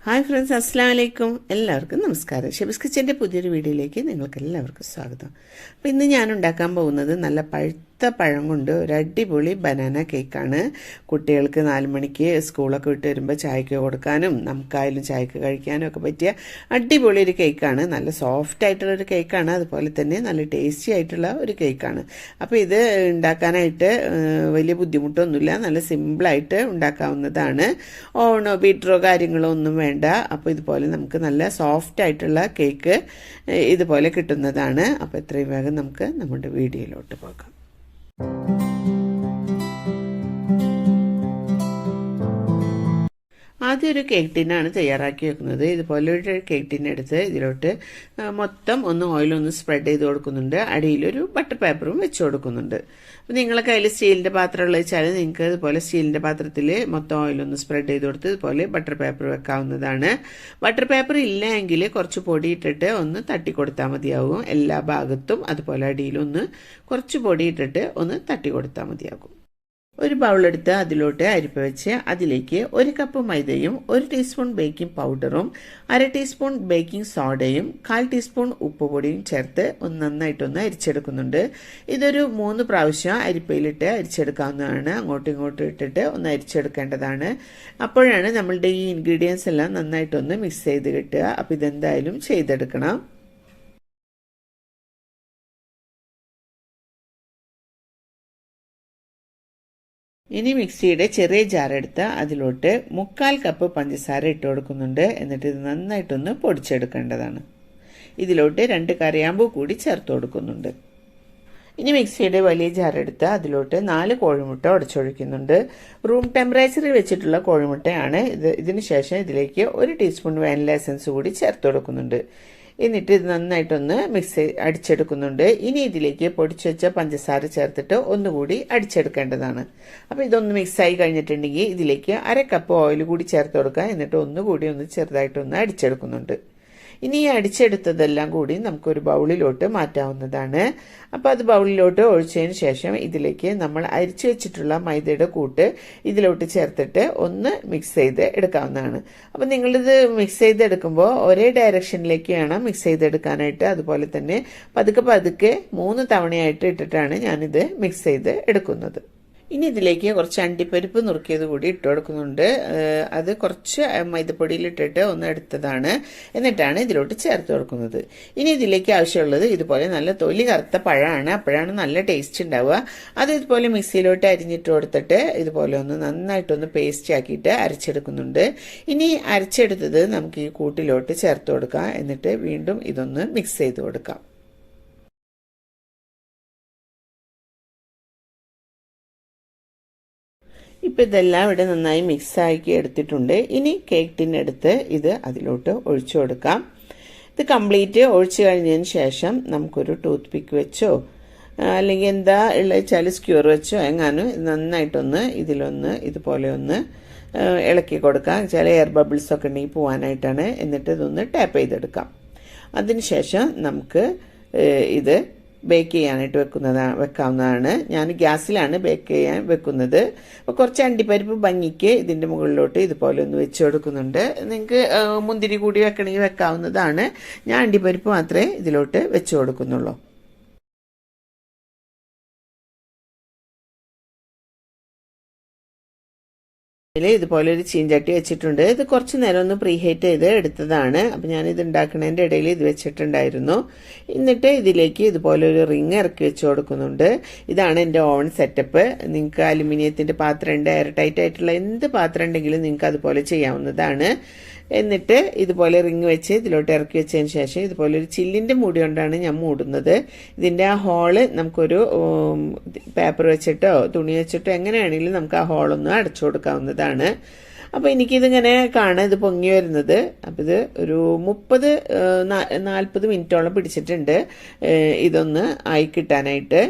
Hi friends, അസ്സലാമു അലൈക്കും. എല്ലാവർക്കും നമസ്കാരം. ഷെബീസ് കിച്ചൻ്റെ പുതിയൊരു വീഡിയോയിലേക്ക് നിങ്ങൾക്ക് എല്ലാവർക്കും സ്വാഗതം. അപ്പോൾ ഇന്ന് ഞാൻ ഉണ്ടാക്കാൻ പോകുന്നത് നല്ല പഴുത്ത പഴം കൊണ്ട് ഒരു അടിപൊളി ബനാന കേക്കാണ്. കുട്ടികൾക്ക് 4 മണിക്ക് സ്കൂളൊക്കെ വിട്ട് വരുമ്പോൾ ചായക്ക് കൊടുക്കാനും നമുക്കായാലും ചായക്ക് കഴിക്കാനും ഒക്കെ പറ്റിയ അടിപൊളി ഒരു കേക്കാണ്. നല്ല സോഫ്റ്റ് ആയിട്ടുള്ളൊരു കേക്കാണ്, അതുപോലെ തന്നെ നല്ല ടേസ്റ്റി ആയിട്ടുള്ള ഒരു കേക്കാണ്. അപ്പോൾ ഇത് ഉണ്ടാക്കാനായിട്ട് വലിയ ബുദ്ധിമുട്ടൊന്നുമില്ല, നല്ല സിമ്പിളായിട്ട് ഉണ്ടാക്കാവുന്നതാണ്. ഓവണോ ബീറ്ററോ കാര്യങ്ങളോ ഒന്നും വേണ്ട. അപ്പോൾ ഇതുപോലെ നമുക്ക് നല്ല സോഫ്റ്റ് ആയിട്ടുള്ള കേക്ക് ഇതുപോലെ കിട്ടുന്നതാണ്. അപ്പോൾ എത്രയും വേഗം നമുക്ക് നമ്മുടെ വീഡിയോയിലോട്ട് പോകാം. ആദ്യം ഒരു കേക്ക് ടിന്നാണ് തയ്യാറാക്കി വെക്കുന്നത്. ഇതുപോലെ ഒരു കേക്ക് ടിന്നെടുത്ത് ഇതിലോട്ട് മൊത്തം ഓയിലൊന്ന് സ്പ്രെഡ് ചെയ്ത് കൊടുക്കുന്നുണ്ട്. അടിയിലൊരു ബട്ടർ പേപ്പറും വെച്ച് കൊടുക്കുന്നുണ്ട്. അപ്പോൾ നിങ്ങളെ കയ്യിൽ സ്റ്റീലിൻ്റെ പാത്രം ഉള്ളത് വെച്ചാൽ നിങ്ങൾക്ക് ഇതുപോലെ സ്റ്റീലിൻ്റെ പാത്രത്തിൽ മൊത്തം ഓയിലൊന്ന് സ്പ്രെഡ് ചെയ്ത് കൊടുത്ത് ഇതുപോലെ ബട്ടർ പേപ്പർ വെക്കാവുന്നതാണ്. ബട്ടർ പേപ്പർ ഇല്ല എങ്കിൽ കുറച്ച് പൊടി ഇട്ടിട്ട് ഒന്ന് തട്ടി കൊടുത്താൽ മതിയാകും. എല്ലാ ഭാഗത്തും അതുപോലെ അടിയിലൊന്ന് കുറച്ച് പൊടി ഇട്ടിട്ട് ഒന്ന് തട്ടി കൊടുത്താൽ മതിയാകും. ഒരു ബൗളെടുത്ത് അതിലോട്ട് അരിപ്പ വെച്ച് അതിലേക്ക് 1 കപ്പ് മൈദയും 1 ടീസ്പൂൺ ബേക്കിംഗ് പൗഡറും 1/2 ടീസ്പൂൺ ബേക്കിംഗ് സോഡയും 1/4 ടീസ്പൂൺ ഉപ്പുപൊടിയും ചേർത്ത് നന്നായിട്ടൊന്ന് അരിച്ചെടുക്കുന്നുണ്ട്. ഇതൊരു 3 പ്രാവശ്യം അരിപ്പയിലിട്ട് അരിച്ചെടുക്കാവുന്നതാണ്. അങ്ങോട്ടും ഇങ്ങോട്ടും ഇട്ടിട്ട് ഒന്ന് അരിച്ചെടുക്കേണ്ടതാണ്. അപ്പോഴാണ് നമ്മളുടെ ഈ ഇൻഗ്രീഡിയൻസ് എല്ലാം നന്നായിട്ടൊന്ന് മിക്സ് ചെയ്ത് കിട്ടുക. അപ്പോൾ ഇതെന്തായാലും ചെയ്തെടുക്കണം. ഇനി മിക്സിയുടെ ചെറിയ ജാറെടുത്ത് അതിലോട്ട് 1/4 കപ്പ് പഞ്ചസാര ഇട്ട് കൊടുക്കുന്നുണ്ട്. എന്നിട്ട് ഇത് നന്നായിട്ടൊന്ന് പൊടിച്ചെടുക്കേണ്ടതാണ്. ഇതിലോട്ട് 2 കറിയാമ്പൂ കൂടി ചേർത്ത് കൊടുക്കുന്നുണ്ട്. ഇനി മിക്സിയുടെ വലിയ ജാറെടുത്ത് അതിലോട്ട് 4 കോഴിമുട്ട ഉടച്ചൊഴിക്കുന്നുണ്ട്. റൂം ടെമ്പറേച്ചറിൽ വെച്ചിട്ടുള്ള കോഴിമുട്ടയാണ് ഇത്. ഇതിന് ശേഷം ഇതിലേക്ക് 1 ടീസ്പൂൺ വാനില എസൻസ് കൂടി ചേർത്ത് കൊടുക്കുന്നുണ്ട്. എന്നിട്ട് ഇത് നന്നായിട്ടൊന്ന് അടിച്ചെടുക്കുന്നുണ്ട്. ഇനി ഇതിലേക്ക് പൊടിച്ചു വെച്ച പഞ്ചസാര ചേർത്തിട്ട് ഒന്നുകൂടി അടിച്ചെടുക്കേണ്ടതാണ്. അപ്പോൾ ഇതൊന്ന് മിക്സായി കഴിഞ്ഞിട്ടുണ്ടെങ്കിൽ ഇതിലേക്ക് 1/2 കപ്പ് ഓയിൽ കൂടി ചേർത്ത് കൊടുക്കുക. എന്നിട്ട് ഒന്നുകൂടി ചെറുതായിട്ടൊന്ന് അടിച്ചെടുക്കുന്നുണ്ട്. ഇനി ഈ അടിച്ചെടുത്തതെല്ലാം കൂടി നമുക്കൊരു ബൗളിലോട്ട് മാറ്റാവുന്നതാണ്. അപ്പോൾ അത് ബൗളിലോട്ട് ഒഴിച്ചതിന് ശേഷം ഇതിലേക്ക് നമ്മൾ അരിച്ചു വെച്ചിട്ടുള്ള മൈദയുടെ കൂട്ട് ഇതിലോട്ട് ചേർത്തിട്ട് ഒന്ന് മിക്സ് ചെയ്ത് എടുക്കാവുന്നതാണ്. അപ്പോൾ നിങ്ങളിത് മിക്സ് ചെയ്തെടുക്കുമ്പോൾ ഒരേ ഡയറക്ഷനിലേക്ക് വേണം മിക്സ് ചെയ്തെടുക്കാനായിട്ട്. അതുപോലെ തന്നെ പതുക്കെ 3 തവണയായിട്ട് ഇട്ടിട്ടാണ് ഞാനിത് മിക്സ് ചെയ്ത് എടുക്കുന്നത്. ഇനി ഇതിലേക്ക് കുറച്ച് അണ്ടിപ്പരിപ്പ് നുറുക്കിയത് കൂടി ഇട്ട് കൊടുക്കുന്നുണ്ട്. അത് കുറച്ച് മൈദപ്പൊടിയിലിട്ടിട്ട് ഒന്ന് എടുത്തതാണ്. എന്നിട്ടാണ് ഇതിലോട്ട് ചേർത്ത് കൊടുക്കുന്നത്. ഇനി ഇതിലേക്ക് ആവശ്യമുള്ളത് ഇതുപോലെ നല്ല തൊലി കറുത്ത പഴമാണ്. അപ്പോഴാണ് നല്ല ടേസ്റ്റ് ഉണ്ടാവുക. അത് ഇതുപോലെ മിക്സിയിലോട്ട് അരിഞ്ഞിട്ട് കൊടുത്തിട്ട് ഇതുപോലെ നന്നായിട്ടൊന്ന് പേസ്റ്റ് ആക്കിയിട്ട് അരച്ചെടുക്കുന്നുണ്ട്. ഇനി അരച്ചെടുത്തത് നമുക്ക് ഈ കൂട്ടിലോട്ട് ചേർത്ത് കൊടുക്കാം. എന്നിട്ട് വീണ്ടും ഇതൊന്ന് മിക്സ് ചെയ്ത് കൊടുക്കാം. ഇപ്പം ഇതെല്ലാം ഇവിടെ നന്നായി മിക്സാക്കി എടുത്തിട്ടുണ്ട്. ഇനി കേക്ക് ടിന്നെടുത്ത് ഇത് അതിലോട്ട് ഒഴിച്ചു കൊടുക്കാം. ഇത് കംപ്ലീറ്റ് ഒഴിച്ചു കഴിഞ്ഞതിന് ശേഷം നമുക്കൊരു ടൂത്ത് പിക്ക് വെച്ചോ അല്ലെങ്കിൽ എന്താ ഉള്ള വെച്ചാൽ സ്ക്യൂർ വെച്ചോ എങ്ങാനും നന്നായിട്ടൊന്ന് ഇതുപോലെ ഇളക്കി കൊടുക്കാം. ചില എയർ ബബിൾസ് ഒക്കെ ഉണ്ടെങ്കിൽ പോകാനായിട്ടാണ്. എന്നിട്ട് ഇതൊന്ന് ടാപ്പ് ചെയ്തെടുക്കാം. അതിനുശേഷം നമുക്ക് ഇത് ബേക്ക് ചെയ്യാനായിട്ട് വെക്കാവുന്നതാണ്. ഞാൻ ഗ്യാസിലാണ് ബേക്ക് ചെയ്യാൻ വെക്കുന്നത്. അപ്പോൾ കുറച്ച് അണ്ടിപ്പരിപ്പ് ഭംഗിക്ക് ഇതിൻ്റെ മുകളിലോട്ട് ഇതുപോലെ ഒന്ന് വെച്ച് കൊടുക്കുന്നുണ്ട്. നിങ്ങൾക്ക് മുന്തിരി കൂടി വെക്കണമെങ്കിൽ വെക്കാവുന്നതാണ്. ഞാൻ അണ്ടിപ്പരിപ്പ് മാത്രമേ ഇതിലോട്ട് വെച്ച് കൊടുക്കുന്നുള്ളൂ. ഇതുപോലെ ഒരു ചീഞ്ചട്ടി വെച്ചിട്ടുണ്ട്. ഇത് കുറച്ച് നേരം ഒന്ന് പ്രീഹീറ്റ് ചെയ്ത് എടുത്തതാണ്. അപ്പം ഞാനിത് ഉണ്ടാക്കുന്നതിൻ്റെ ഇടയിൽ ഇത് വെച്ചിട്ടുണ്ടായിരുന്നു. എന്നിട്ട് ഇതിലേക്ക് ഇതുപോലെ ഒരു റിങ് ഇറക്കി വെച്ച് കൊടുക്കുന്നുണ്ട്. ഇതാണ് എൻ്റെ ഓവൻ സെറ്റപ്പ്. നിങ്ങൾക്ക് അലുമിനിയത്തിൻ്റെ പാത്രം ഉണ്ട്, എയർ ടൈറ്റ് ആയിട്ടുള്ള എന്ത് പാത്രം ഉണ്ടെങ്കിലും നിങ്ങൾക്ക് അതുപോലെ ചെയ്യാവുന്നതാണ്. എന്നിട്ട് ഇതുപോലെ റിങ് വെച്ച് ഇതിലോട്ട് ഇറക്കി വെച്ചതിന് ശേഷം ഇതുപോലെ ഒരു ചില്ലിൻ്റെ മൂടി കൊണ്ടാണ് ഞാൻ മൂടുന്നത്. ഇതിൻ്റെ ആ ഹോള് നമുക്കൊരു പേപ്പർ വെച്ചിട്ടോ തുണി വെച്ചിട്ടോ എങ്ങനെയാണെങ്കിലും നമുക്ക് ആ ഹോളൊന്ന് അടച്ചു കൊടുക്കാവുന്നതാണ്. അപ്പോൾ എനിക്കിതിങ്ങനെ കാണാൻ ഇത് പൊങ്ങി വരുന്നത്. അപ്പോൾ ഇത് ഒരു 30-40 മിനിറ്റോളം പിടിച്ചിട്ടുണ്ട് ഇതൊന്ന് ആയി കിട്ടാനായിട്ട്.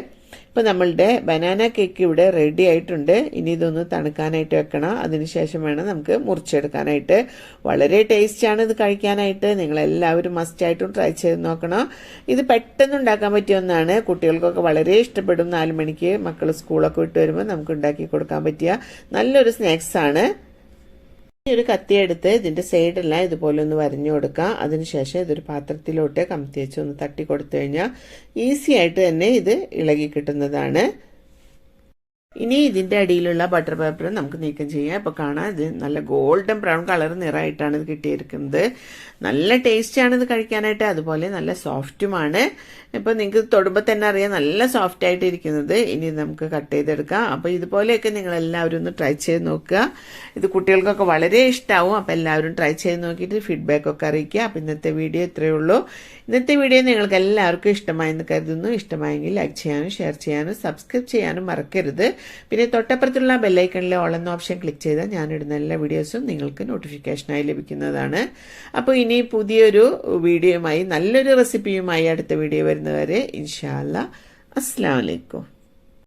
ഇപ്പോൾ നമ്മളുടെ ബനാന കേക്ക് ഇവിടെ റെഡി ആയിട്ടുണ്ട്. ഇനി ഇതൊന്ന് തണുക്കാനായിട്ട് വെക്കണം. അതിനുശേഷം വേണം നമുക്ക് മുറിച്ചെടുക്കാനായിട്ട്. വളരെ ടേസ്റ്റാണ് ഇത് കഴിക്കാനായിട്ട്. നിങ്ങളെല്ലാവരും മസ്റ്റായിട്ടും ട്രൈ ചെയ്ത് നോക്കണം. ഇത് പെട്ടെന്ന് ഉണ്ടാക്കാൻ പറ്റിയ ഒന്നാണ്. കുട്ടികൾക്കൊക്കെ വളരെ ഇഷ്ടപ്പെടും. 4 മണിക്ക് മക്കൾ സ്കൂളൊക്കെ വിട്ട് വരുമ്പോൾ നമുക്ക് ഉണ്ടാക്കി കൊടുക്കാൻ പറ്റിയ നല്ലൊരു സ്നാക്സാണ്. ഒരു കത്തി എടുത്ത് ഇതിന്റെ സൈഡെല്ലാം ഇതുപോലെ ഒന്ന് വരഞ്ഞു കൊടുക്കുക. അതിനുശേഷം ഇതൊരു പാത്രത്തിലോട്ട് കമത്തി വെച്ച് ഒന്ന് തട്ടി കൊടുത്തു കഴിഞ്ഞാൽ ഈസി ആയിട്ട് തന്നെ ഇത് ഇളകി കിട്ടുന്നതാണ്. ഇനി ഇതിന്റെ അടിയിലുള്ള ബട്ടർ പേപ്പർ നമുക്ക് നീക്കം ചെയ്യാം. ഇപ്പൊ കാണാം, ഇത് നല്ല ഗോൾഡൻ ബ്രൗൺ കളർ നിറമായിട്ടാണ് ഇത് കിട്ടിയിരിക്കുന്നത്. നല്ല ടേസ്റ്റ് ആണ് ഇത് കഴിക്കാനായിട്ട്, അതുപോലെ നല്ല സോഫ്റ്റുമാണ്. ഇപ്പൊ നിങ്ങൾക്ക് തൊടുമ്പോൾ തന്നെ അറിയാം നല്ല സോഫ്റ്റ് ആയിട്ട് ഇരിക്കുന്നത്. ഇനി നമുക്ക് കട്ട് ചെയ്തെടുക്കാം. അപ്പൊ ഇതുപോലെയൊക്കെ നിങ്ങൾ എല്ലാവരും ഒന്ന് ട്രൈ ചെയ്ത് നോക്കുക. ഇത് കുട്ടികൾക്കൊക്കെ വളരെ ഇഷ്ടമാവും. അപ്പൊ എല്ലാവരും ട്രൈ ചെയ്ത് നോക്കിയിട്ട് ഫീഡ്ബാക്ക് ഒക്കെ അറിയിക്കുക. അപ്പൊ ഇന്നത്തെ വീഡിയോ ഇത്രയേ ഉള്ളൂ. ഇന്നത്തെ വീഡിയോ നിങ്ങൾക്ക് എല്ലാവർക്കും ഇഷ്ടമായെന്ന് കരുതുന്നു. ഇഷ്ടമായെങ്കിൽ ലൈക്ക് ചെയ്യാനും ഷെയർ ചെയ്യാനും സബ്സ്ക്രൈബ് ചെയ്യാനും മറക്കരുത്. പിന്നെ തൊട്ടപ്പുറത്തുള്ള ബെല്ലൈക്കണിലെ ഓൾ എന്ന ഓപ്ഷൻ ക്ലിക്ക് ചെയ്താൽ ഞാനിടുന്ന എല്ലാ വീഡിയോസും നിങ്ങൾക്ക് നോട്ടിഫിക്കേഷനായി ലഭിക്കുന്നതാണ്. അപ്പോൾ ഇനി പുതിയൊരു വീഡിയോയുമായി നല്ലൊരു റെസിപ്പിയുമായി അടുത്ത വീഡിയോ വരുന്നവരെ ഇൻഷാ അല്ലാ അസ്സലാമു അലൈക്കും.